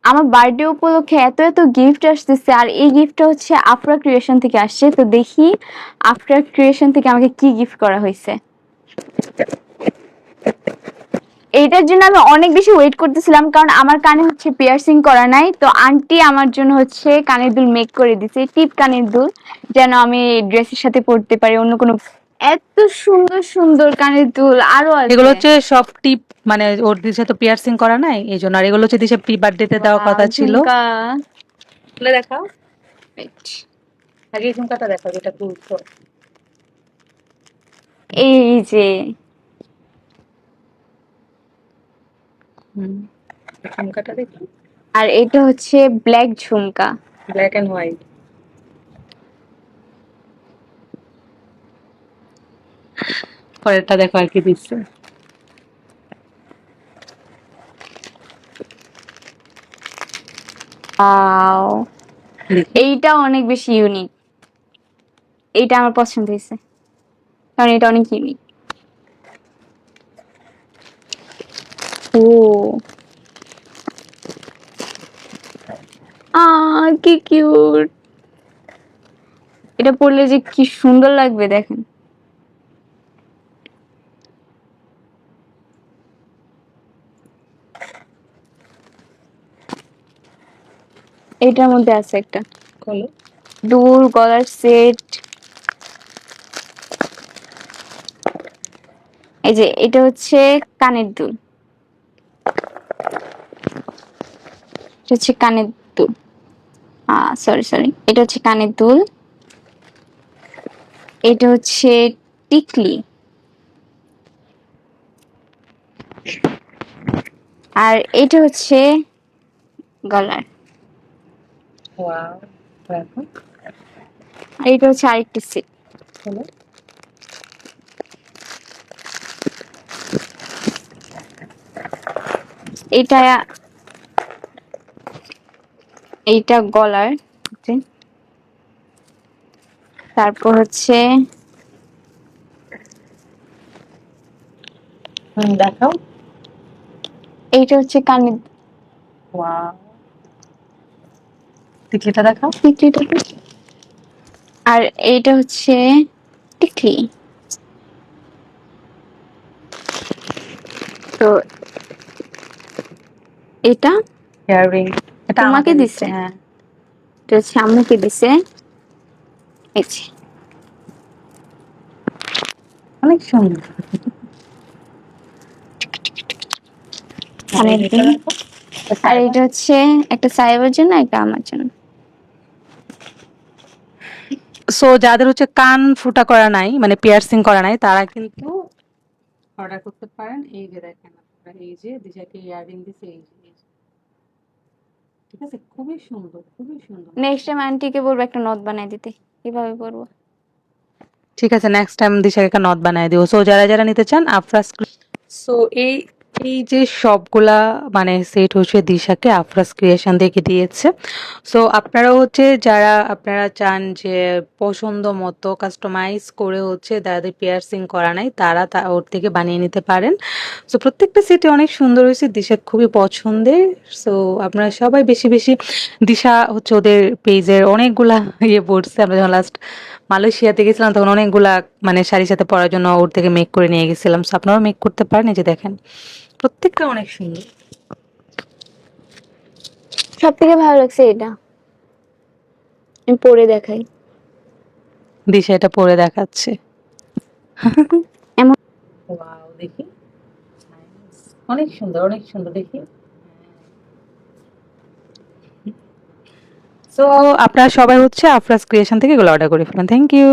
আমার বার্থডে উপলক্ষে এত এত গিফট আসতেছে, আর এই গিফটটা হচ্ছে আফরা ক্রিয়েশন থেকে আসছে। তো দেখি আফরা ক্রিয়েশন থেকে আমাকে কি গিফট করা হয়েছে। এইটার জন্য আমি অনেক বেশি ওয়েট করতেছিলাম, কারণ আমার কানে হচ্ছে পিয়ার্সিং করা নাই। তো আন্টি আমার জন্য হচ্ছে কানের দুল মেক করে দিছে, টিপ কানের দুল, যেন আমি ড্রেসের সাথে পরতে পারি অন্য কোনো। এত সুন্দর সুন্দর কানের দুল আরো এগুলো আছে। হচ্ছে সব টিপ, মানে ওর দিশা তো পিয়ার্সিং করা নাই এই জন্য। আর এগুলো হচ্ছে দিশা প্রি বার্থডেতে দেওয়ার কথা ছিল। ঝুমকা। খুলে দেখাও, আগে এই ঝুমকাটা দেখাও যেটা খুলছো। এই যে ঝুমকাটা দেখি। আর এটা হচ্ছে ব্ল্যাক ঝুমকা, ব্ল্যাক এন্ড হোয়াইট। পরেরটা দেখো আর কি দিচ্ছে। ওয়াও, এইটা অনেক বেশি ইউনিক। এইটা আমার পছন্দ হয়েছে, কারণ এটা অনেক ইউনিক। ও কি কিউট, এটা পরলে যে কি সুন্দর লাগবে দেখেন। এইটার মধ্যে আছে একটা খোলো। দুল, গলার সেট। এই যে এটা হচ্ছে কানের দুল, এটা হচ্ছে কানের দুল, সরি সরি, এটা হচ্ছে কানের দুল। এটা হচ্ছে টিকলি, আর এটা হচ্ছে গলার, ওয়াও, দেখো। আর এটা হচ্ছে আরেকটি সেট। খোলো। এটা এইটা গলার, তারপর হচ্ছে দেখাও। এইটা হচ্ছে কানের। ওয়াও, টিকলিটা দেখাও। টিকলিটা, আর এইটা হচ্ছে টিকলি। তো এটা ইয়াররিং, এটা তোমাকে আমাকে দিছে? হ্যাঁ। এটা হচ্ছে আম্মুকে দিছে। এই যে অনেক সুন্দর। কানের দুল। আর এটা হচ্ছে একটা সাহেবের জন্য, একটা আমার জন্য। সো যাদের হচ্ছে কান ফুটা করা নাই, মানে পিয়ার্সিং করা নাই, তারা কিন্তু অর্ডার করতে পারেন। এই যে দেখেন আপনারা, এই যে দিশাকে ইয়াররিং দিছে, এই যে ঠিক আছে, খুবই সুন্দর, খুবই সুন্দর। নেক্সট টাইম আন্টিকে বলবো একটা নথ বানাই দিতে, কিভাবে করবো। ঠিক আছে, নেক্সট টাইম দিশাকে একটা নথ বানায় দিও। সো যারা যারা নিতে চান আফরাস, সো এই এই যে সবগুলা মানে সেট হচ্ছে দিশাকে আফরাস ক্রিয়েশন থেকে দিয়েছে। সো আপনারা হচ্ছে যারা আপনারা চান যে পছন্দ মতো কাস্টমাইজ করে হচ্ছে যাদের পিয়ার্সিং করা নাই, তারা ওর থেকে বানিয়ে নিতে পারেন। সো প্রত্যেকটা সেটে অনেক সুন্দর হয়েছে, দিশা খুবই পছন্দের। সো আপনারা সবাই বেশি বেশি, দিশা হচ্ছে ওদের পেজের অনেকগুলা পড়ছে। আমরা যখন লাস্ট মালয়েশিয়াতে গেছিলাম তখন অনেকগুলা মানে শাড়ির সাথে পরার জন্য ওর থেকে মেক করে নিয়ে গেছিলাম। সো আপনারাও মেক করতে পারেন। এই যে দেখেন প্রত্যেকটা অনেক সুন্দর। সব থেকে ভালো লাগছে এটা, আমি পরে দেখাই। দিশা এটা পরে দেখাচ্ছে। এমন ওয়াও, দেখি অনেক সুন্দর, অনেক সুন্দর দেখি। সো আপনারা সবাই হচ্ছে আফরাস ক্রিয়েশন থেকে এগুলো অর্ডার করে ফেলেন। Thank you.